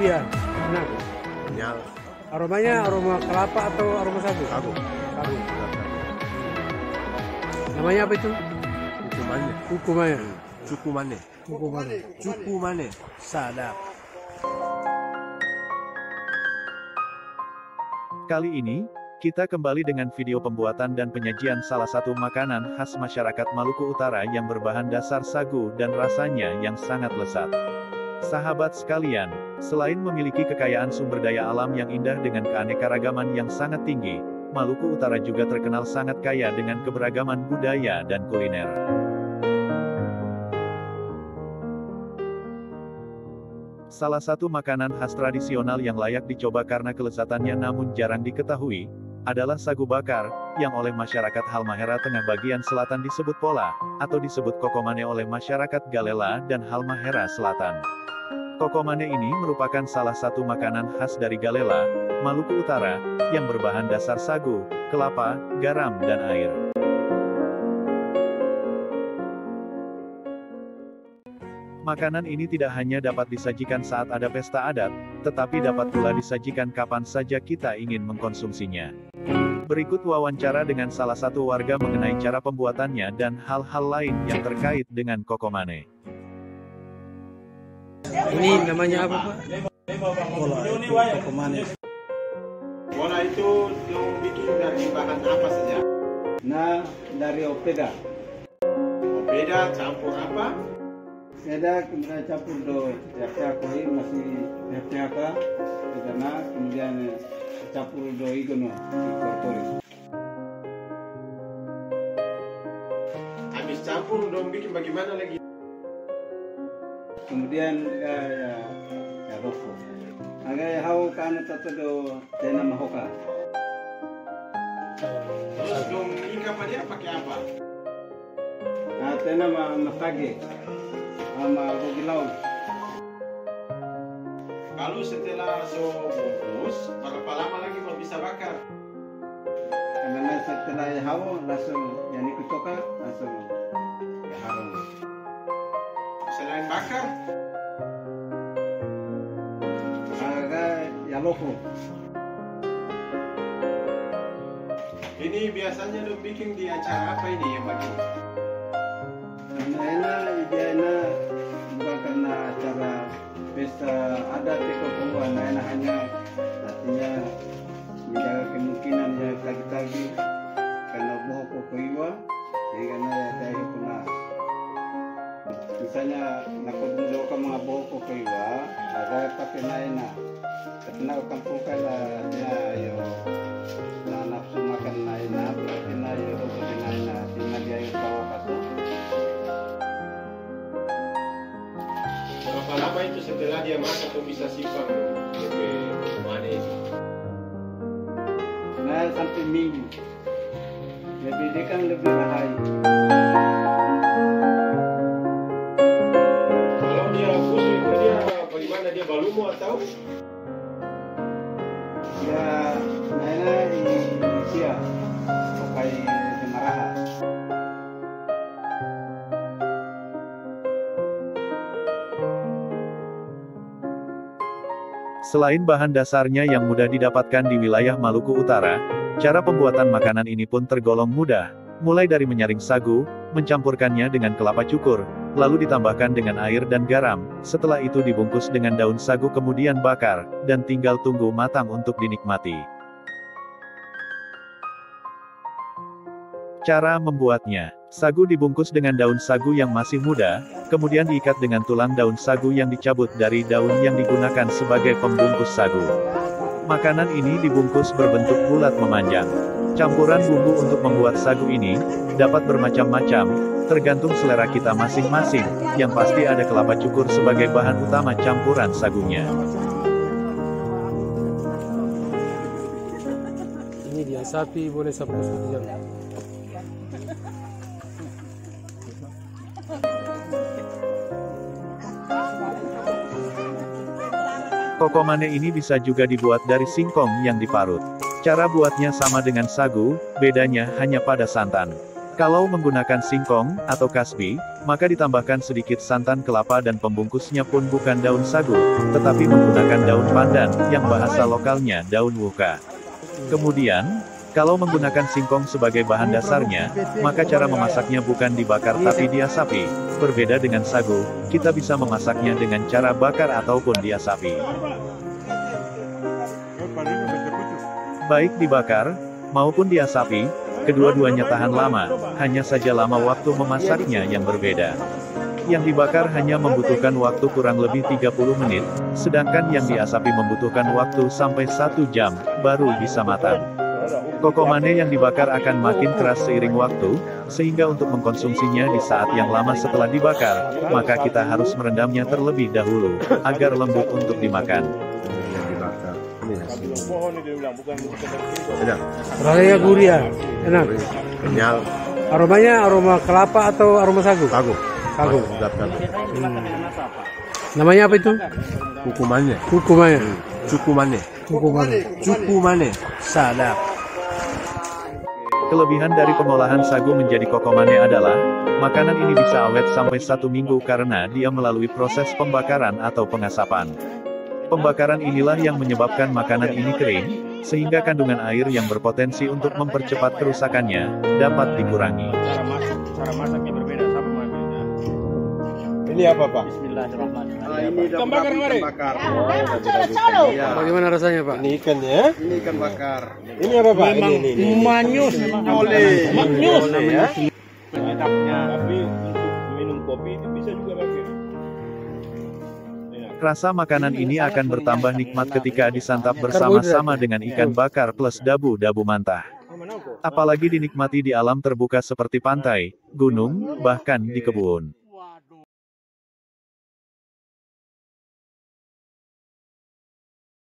Iya, enak. Kenyal. Aromanya aroma kelapa atau aroma sagu? Sagu. Sagu. Namanya apa itu? Hukumannya. Hukumannya. Cukumane. Hukumannya. Cukumane. Sadap. Kali ini, kita kembali dengan video pembuatan dan penyajian salah satu makanan khas masyarakat Maluku Utara yang berbahan dasar sagu dan rasanya yang sangat lezat. Sahabat sekalian, selain memiliki kekayaan sumber daya alam yang indah dengan keanekaragaman yang sangat tinggi, Maluku Utara juga terkenal sangat kaya dengan keberagaman budaya dan kuliner. Salah satu makanan khas tradisional yang layak dicoba karena kelezatannya namun jarang diketahui, adalah sagu bakar, yang oleh masyarakat Halmahera Tengah bagian selatan disebut pola, atau disebut kokomane oleh masyarakat Galela dan Halmahera Selatan. Kokomane ini merupakan salah satu makanan khas dari Galela, Maluku Utara, yang berbahan dasar sagu, kelapa, garam dan air. Makanan ini tidak hanya dapat disajikan saat ada pesta adat, tetapi dapat pula disajikan kapan saja kita ingin mengkonsumsinya. Berikut wawancara dengan salah satu warga mengenai cara pembuatannya dan hal-hal lain yang terkait dengan kokomane. Ini namanya apa, Pak? Bola itu kokomane. Bola itu bikin dari bahan apa saja? Nah, dari opeda. Beda campur apa? Opeda kemudian campur do ya koi masih ya karena kemudian campur do igono korpori. Habis campur dong bikin bagaimana lagi? Kemudian ya roko. Agak hau kan tato do tena mahoka. Terus dong ikan dia pakai apa? Nah, tena masage. Sama rugilau. Kalau setelah so bungkus, berapa lama lagi mau bisa bakar? Karena setelah hawa langsung yang ikut toka langsung ya harum. Selain bakar, Agak ya loko. ini biasanya dong bikin di acara apa ini yang bagi? Karena idealnya bukan karena acara pesta adat di Papua, hanya artinya menjaga kemungkinan ya lagi-lagi karena bohong kokoiwa sehingga saya pernah misalnya nakut dulu ke mga bohong kokoiwa ada pakai naina karena kampung kala dia yo na nafsu makan naina berarti na yo naina tinggal dia yung tawa kato. Berapa lama itu setelah dia masak tuh bisa simpan lebih manis? Nah, sampai minggu. Jadi dia kan lebih bahaya. Kalau dia busuk itu dia bagaimana, dia balumo atau? Ya, naina Indonesia pakai demaraha. Selain bahan dasarnya yang mudah didapatkan di wilayah Maluku Utara, cara pembuatan makanan ini pun tergolong mudah, mulai dari menyaring sagu, mencampurkannya dengan kelapa cukur, lalu ditambahkan dengan air dan garam, setelah itu dibungkus dengan daun sagu kemudian bakar, dan tinggal tunggu matang untuk dinikmati. Cara membuatnya: sagu dibungkus dengan daun sagu yang masih muda, kemudian diikat dengan tulang daun sagu yang dicabut dari daun yang digunakan sebagai pembungkus sagu. Makanan ini dibungkus berbentuk bulat memanjang. Campuran bumbu untuk membuat sagu ini dapat bermacam-macam, tergantung selera kita masing-masing, yang pasti ada kelapa cukur sebagai bahan utama campuran sagunya. Ini dia sapi boleh 1 jam. Kokomane ini bisa juga dibuat dari singkong yang diparut. Cara buatnya sama dengan sagu, bedanya hanya pada santan. Kalau menggunakan singkong atau kasbi, maka ditambahkan sedikit santan kelapa dan pembungkusnya pun bukan daun sagu, tetapi menggunakan daun pandan, yang bahasa lokalnya daun wuka. Kemudian, kalau menggunakan singkong sebagai bahan dasarnya, maka cara memasaknya bukan dibakar tapi diasapi. Berbeda dengan sagu, kita bisa memasaknya dengan cara bakar ataupun diasapi. Baik dibakar, maupun diasapi, kedua-duanya tahan lama, hanya saja lama waktu memasaknya yang berbeda. Yang dibakar hanya membutuhkan waktu kurang lebih 30 menit, sedangkan yang diasapi membutuhkan waktu sampai 1 jam, baru bisa matang. Kokomane yang dibakar akan makin keras seiring waktu, sehingga untuk mengkonsumsinya di saat yang lama setelah dibakar, maka kita harus merendamnya terlebih dahulu, agar lembut untuk dimakan. Rasanya gurih ya, enak. Kenyal. Aromanya aroma kelapa atau aroma sagu? Sagu. Sagu. Sedap sagu. Namanya apa itu? Kukumannya. Hukumannya. Cukumane. Hukumannya. Cukumane. Sadap. Kelebihan dari pengolahan sagu menjadi kokomane adalah, makanan ini bisa awet sampai 1 minggu karena dia melalui proses pembakaran atau pengasapan. Pembakaran inilah yang menyebabkan makanan ini kering, sehingga kandungan air yang berpotensi untuk mempercepat kerusakannya, dapat dikurangi. Cara masaknya berbeda sama mobilnya. Ini apa, Pak? Bismillahirrahmanirrahim. Ini ikan bakar. Bagaimana rasanya Pak? Ini ikan ya. Ini ikan bakar. Ini apa, Pak? Ini. Manyus. Oleh. Manyus ya. penyedapnya. Tapi untuk minum kopi itu bisa juga pakai. Rasa makanan ini akan bertambah nikmat ketika disantap bersama-sama dengan ikan bakar plus dabu-dabu mantah. Apalagi dinikmati di alam terbuka seperti pantai, gunung, bahkan di kebun.